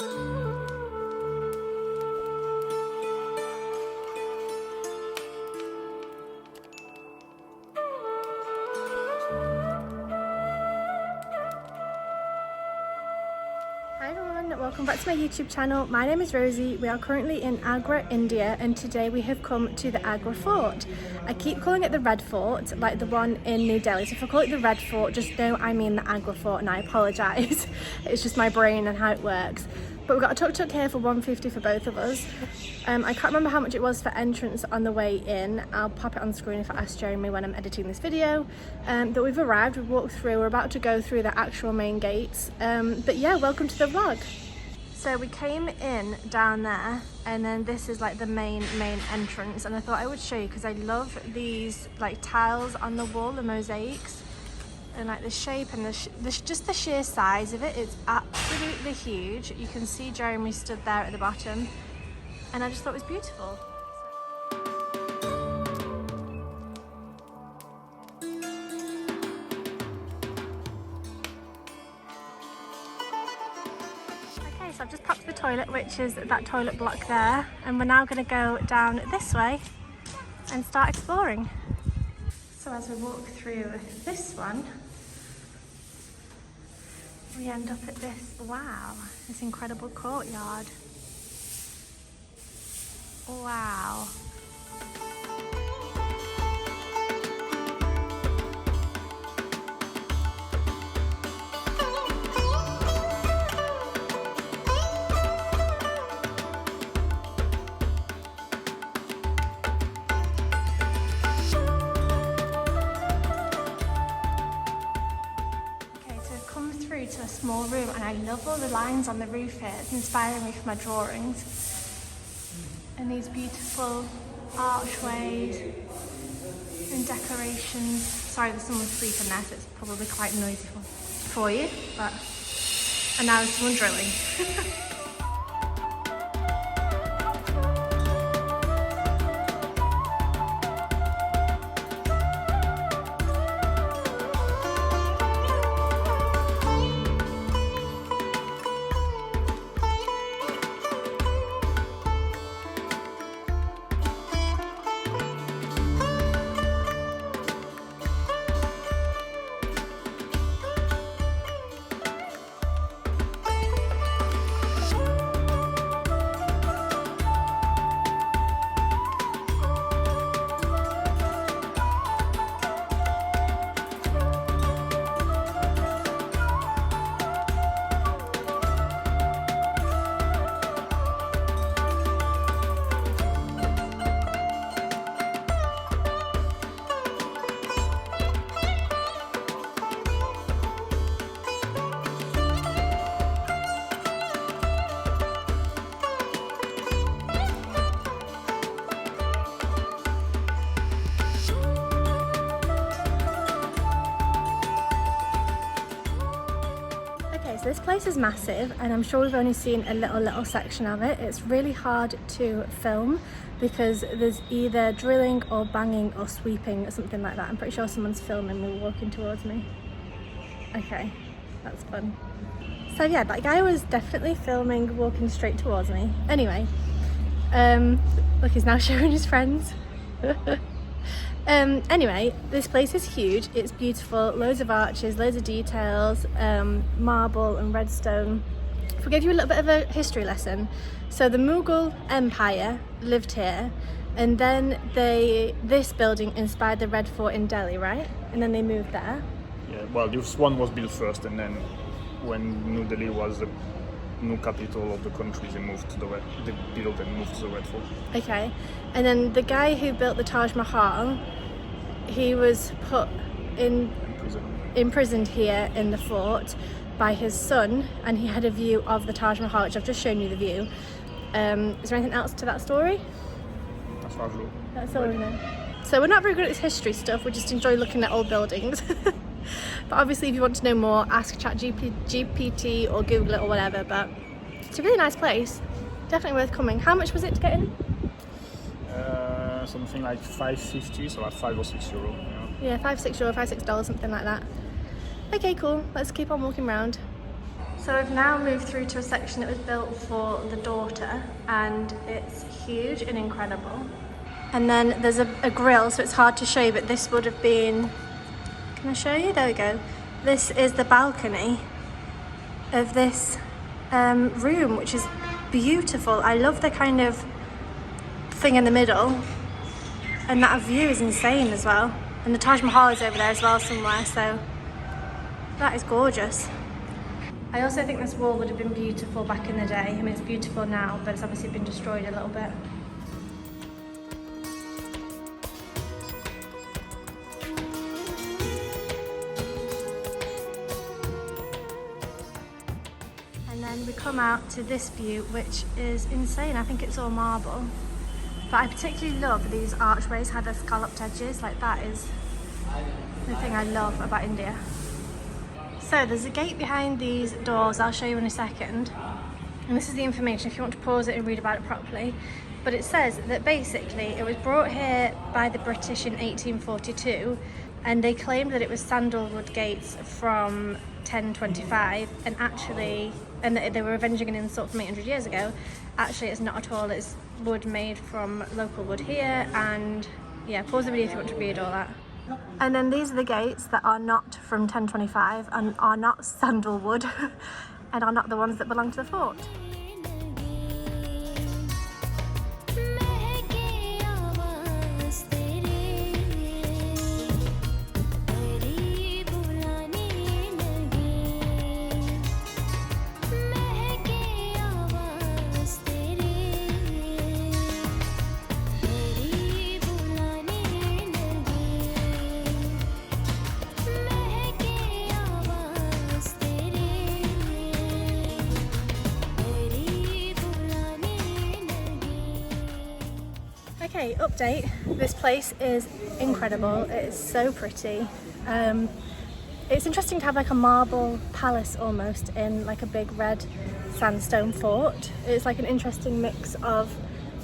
Hi everyone, welcome back to my YouTube channel. My name is Rosie. We are currently in Agra, India, and today we have come to the Agra Fort. I keep calling it the Red Fort, like the one in New Delhi. So if I call it the Red Fort, just know I mean the Agra Fort, and I apologise. It's just my brain and how it works. But we've got a tuk-tuk here for $150 for both of us. I can't remember how much it was for entrance on the way in. I'll pop it on the screen if I ask Jeremy when I'm editing this video. But we've arrived, we've walked through, we're about to go through the actual main gates. But yeah, welcome to the vlog. So we came in down there, and then this is like the main entrance, and I thought I would show you because I love these like tiles on the wall, the mosaics, and like the shape and just the sheer size of it. It's absolutely huge. You can see Jeremy stood there at the bottom, and I just thought it was beautiful. Okay, so I've just popped to the toilet, which is that toilet block there, and we're now going to go down this way and start exploring. So as we walk through this one, we end up at this, wow, this incredible courtyard. Wow. To a small room, and I love all the lines on the roof here. It's inspiring me for my drawings, and these beautiful archways and decorations. Sorry, there's someone sleeping there, so it's probably quite noisy for you, but and now there's someone drilling. So this place is massive, and I'm sure we've only seen a little section of it. It's really hard to film because there's either drilling or banging or sweeping or something like that. I'm pretty sure someone's filming me walking towards me. Okay, that's fun. So yeah, that guy was definitely filming walking straight towards me. Anyway, look, he's now showing his friends. Anyway, this place is huge, it's beautiful, loads of arches, loads of details, marble and redstone. If we give you a little bit of a history lesson, so the Mughal Empire lived here, and then this building inspired the Red Fort in Delhi, right? And then they moved there. Yeah, well, this one was built first, and then when New Delhi was the new capital of the country, they moved to they built and moved to the Red Fort. Okay, and then the guy who built the Taj Mahal, he was put imprisoned here in the fort by his son, and he had a view of the Taj Mahal, which I've just shown you the view. Is there anything else to that story? As far as I know. That's all we know. So we're not very good at this history stuff, we just enjoy looking at old buildings. But obviously if you want to know more, ask ChatGPT or Google it or whatever, but it's a really nice place. Definitely worth coming. How much was it to get in? Something like $5.50, so like €5 or €6. Yeah, €5, €6, $5, $6, something like that. Okay, cool. Let's keep on walking around. So we've now moved through to a section that was built for the daughter, and it's huge and incredible. And then there's a grill, so it's hard to show you, but this would have been, can I show you? There we go. This is the balcony of this room, which is beautiful. I love the kind of thing in the middle, and that view is insane as well. And the Taj Mahal is over there as well somewhere, so that is gorgeous. I also think this wall would have been beautiful back in the day. I mean, it's beautiful now, but it's obviously been destroyed a little bit. And then we come out to this view, which is insane. I think it's all marble. But I particularly love these archways, how they're scalloped edges. Like, that is the thing I love about India. So there's a gate behind these doors, I'll show you in a second. And this is the information if you want to pause it and read about it properly. But it says that basically it was brought here by the British in 1842, and they claimed that it was sandalwood gates from 1025, and actually, and that they were avenging an insult from 800 years ago. Actually, it's not at all. It's wood made from local wood here, and yeah, pause the video if you want to read all that. And then these are the gates that are not from 1025 and are not sandalwood and are not the ones that belong to the fort. Okay, update. This place is incredible. It's so pretty. It's interesting to have like a marble palace almost in like a big red sandstone fort. It's like an interesting mix of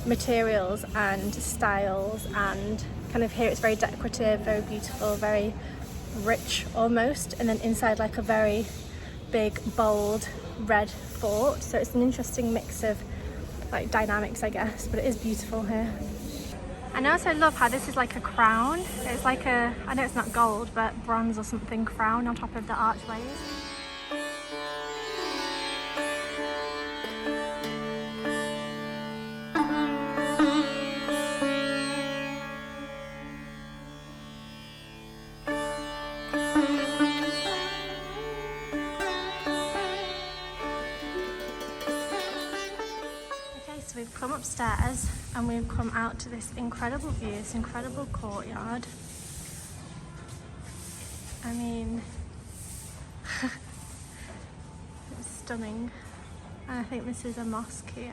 materials and styles, and kind of here it's very decorative, very beautiful, very rich almost, and then inside like a very big, bold red fort. So it's an interesting mix of like dynamics, I guess, but it is beautiful here. And I also love how this is like a crown. It's like a, I know it's not gold, but bronze or something crown on top of the archways. So we've come upstairs and we've come out to this incredible view, this incredible courtyard. I mean, it's stunning. And I think this is a mosque here.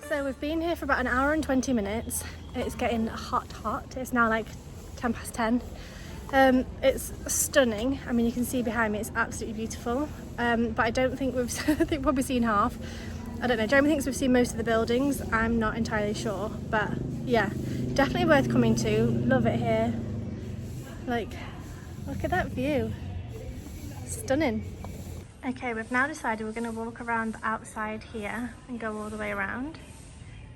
So we've been here for about an hour and 20 minutes. It's getting hot. It's now like 10 past 10. It's stunning. I mean, you can see behind me, it's absolutely beautiful. But I don't think we've, I think we've probably seen half. I don't know, Jeremy thinks we've seen most of the buildings. I'm not entirely sure, but yeah, definitely worth coming to. Love it here. Like, look at that view. Stunning. Okay, we've now decided we're going to walk around the outside here and go all the way around.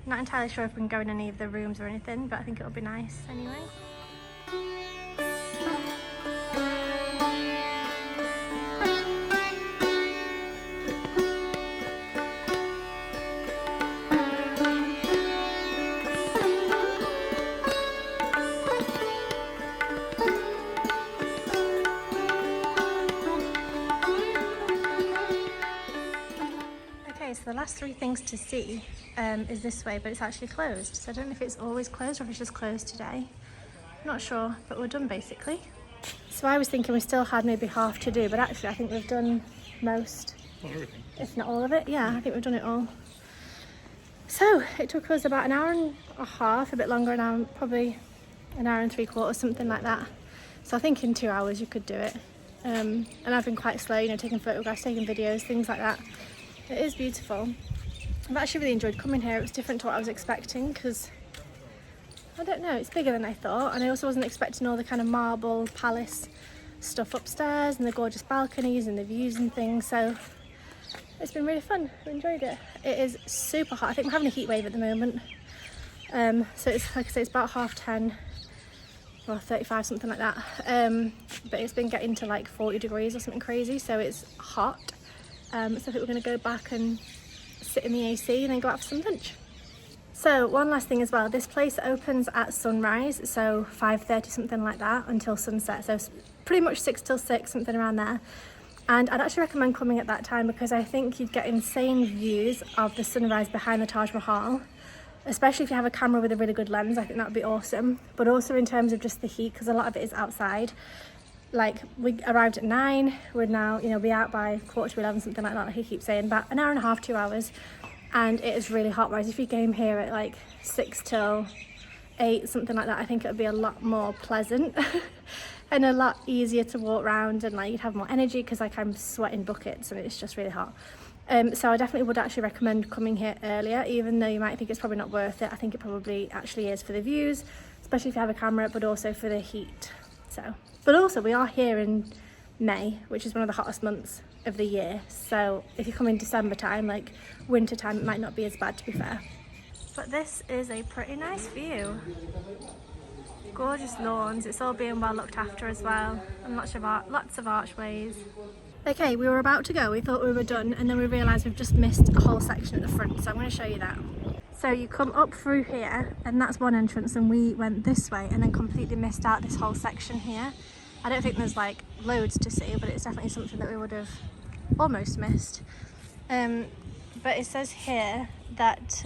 Not entirely sure if we can go in any of the rooms or anything, but I think it'll be nice anyway. So the last three things to see is this way, but it's actually closed. So I don't know if it's always closed or if it's just closed today. I'm not sure, but we're done basically. So I was thinking we still had maybe half to do, but actually I think we've done most, if not all of it. Yeah, I think we've done it all. So it took us about an hour and a half, a bit longer, probably an hour and 3/4, something like that. So I think in 2 hours you could do it. And I've been quite slow, you know, taking photographs, taking videos, things like that. It is beautiful. I've actually really enjoyed coming here. It was different to what I was expecting because, I don't know, it's bigger than I thought, and I also wasn't expecting all the kind of marble palace stuff upstairs and the gorgeous balconies and the views and things, so it's been really fun. I enjoyed it. It is super hot. I think we're having a heat wave at the moment, so it's, like I say, it's about 10:30 or 35, something like that, but it's been getting to like 40 degrees or something crazy, so it's hot. So I think we're going to go back and sit in the AC and then go out for some lunch. So one last thing as well, this place opens at sunrise, so 5:30, something like that, until sunset, so pretty much 6 till 6, something around there. And I'd actually recommend coming at that time because I think you'd get insane views of the sunrise behind the Taj Mahal, especially if you have a camera with a really good lens. I think that would be awesome. But also in terms of just the heat, because a lot of it is outside. Like, we arrived at 9, we're now, you know, be out by 11:15, something like that, like he keeps saying, about an hour and a half, 2 hours. And it is really hot, whereas if you came here at like 6 till 8, something like that, I think it would be a lot more pleasant and a lot easier to walk around, and like you'd have more energy, because like I'm sweating buckets and it's just really hot. So I definitely would actually recommend coming here earlier, even though you might think it's probably not worth it. I think it probably actually is for the views, especially if you have a camera, but also for the heat. So, but also we are here in May, which is one of the hottest months of the year, so if you come in December time, like winter time, it might not be as bad, to be fair. But this is a pretty nice view. Gorgeous lawns, it's all being well looked after as well, and lots of archways. Okay, we were about to go, we thought we were done, and then we realised we've just missed a whole section at the front, so I'm going to show you that. So you come up through here, and that's one entrance, and we went this way and then completely missed out this whole section here. I don't think there's like loads to see, but it's definitely something that we would have almost missed. But it says here that,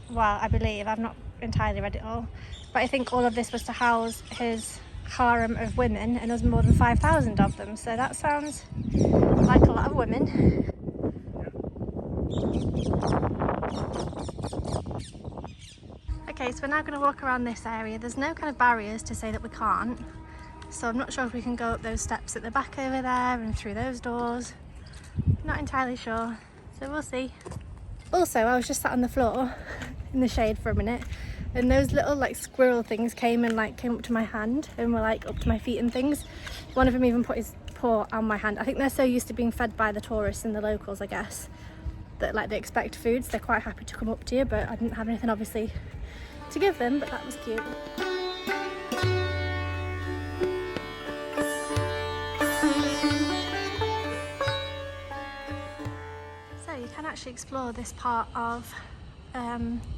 well, I believe, I've not entirely read it all, but I think all of this was to house his harem of women, and there was more than 5,000 of them, so that sounds like a lot of women. Okay, so we're now going to walk around this area. There's no kind of barriers to say that we can't, so I'm not sure if we can go up those steps at the back over there and through those doors. Not entirely sure, so we'll see. Also, I was just sat on the floor in the shade for a minute, and those little like squirrel things came up to my hand and were like up to my feet and things. One of them even put his paw on my hand. I think they're so used to being fed by the tourists and the locals, I guess, that like they expect food, so they're quite happy to come up to you, but I didn't have anything obviously to give them, but that was cute. So you can actually explore this part of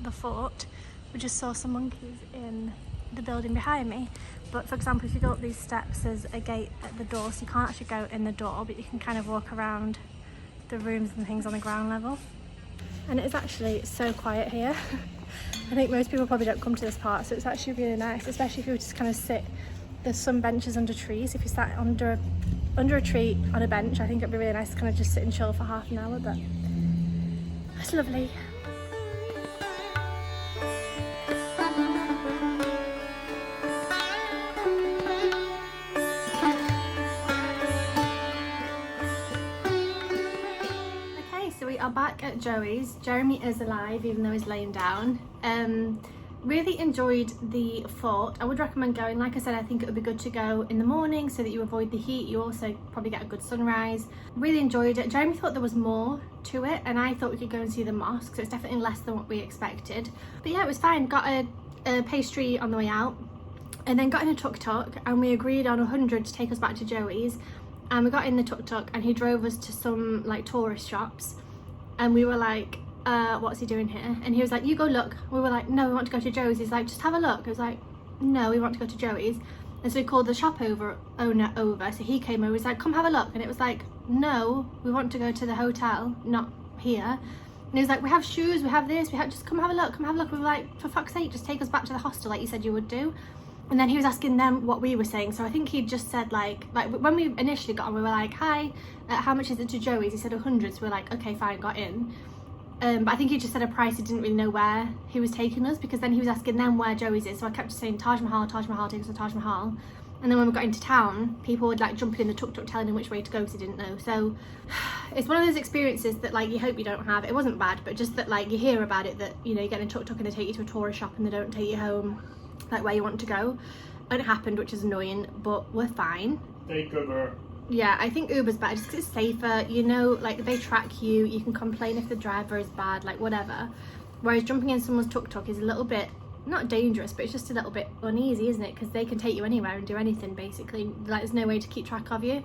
the fort. We just saw some monkeys in the building behind me, but for example, if you go up these steps, there's a gate at the door, so you can't actually go in the door, but you can kind of walk around the rooms and things on the ground level. And it is actually so quiet here. I think most people probably don't come to this part, so it's actually really nice, especially if you just kind of sit. There's some benches under trees. If you sat under a tree on a bench, I think it'd be really nice to kind of just sit and chill for half an hour, but it's lovely. Are back at Joey's. Jeremy is alive, even though he's laying down. Really enjoyed the fort. I would recommend going. Like I said, I think it would be good to go in the morning so that you avoid the heat. You also probably get a good sunrise. Really enjoyed it. Jeremy thought there was more to it, and I thought we could go and see the mosque, so it's definitely less than what we expected. But yeah, it was fine. Got a pastry on the way out, and then got in a tuk-tuk, and we agreed on 100 to take us back to Joey's. And we got in the tuk-tuk, and he drove us to some like tourist shops. And we were like, what's he doing here? And he was like, you go look. We were like, no, we want to go to Joey's. He's like, just have a look. I was like, no, we want to go to Joey's. And so we called the shop owner over. So he came over, he was like, come have a look. And it was like, no, we want to go to the hotel, not here. And he was like, we have shoes, we have this, just come have a look, come have a look. We were like, for fuck's sake, just take us back to the hostel like you said you would do. And then he was asking them what we were saying. So I think he just said like when we initially got on, we were like, hi, how much is it to Joey's? He said 100. So we were like, okay, fine, got in. But I think he just said a price. He didn't really know where he was taking us, because then he was asking them where Joey's is. So I kept saying Taj Mahal, Taj Mahal, take us to Taj Mahal. And then when we got into town, people would like jump in the tuk-tuk telling them which way to go because they didn't know. So it's one of those experiences that like you hope you don't have. It wasn't bad, but just that like you hear about it, that you know, you get in a tuk-tuk and they take you to a tourist shop and they don't take you home like where you want to go. And it happened, which is annoying, but we're fine. Take Uber. Yeah, I think Uber's better just 'cause it's safer, you know, like they track you, you can complain if the driver is bad, like whatever. Whereas jumping in someone's tuk-tuk is a little bit, not dangerous, but it's just a little bit uneasy, isn't it? Because they can take you anywhere and do anything basically. Like there's no way to keep track of you.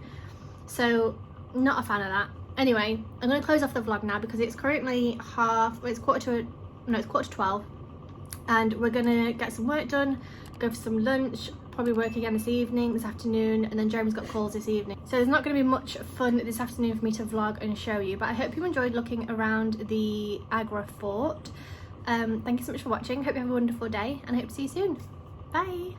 So not a fan of that. Anyway, I'm going to close off the vlog now because it's currently it's quarter to 12, and we're going to get some work done, go for some lunch, probably work again this afternoon, and then Jeremy's got calls this evening. So there's not going to be much fun this afternoon for me to vlog and show you, but I hope you enjoyed looking around the Agra Fort. Thank you so much for watching. Hope you have a wonderful day and I hope to see you soon. Bye.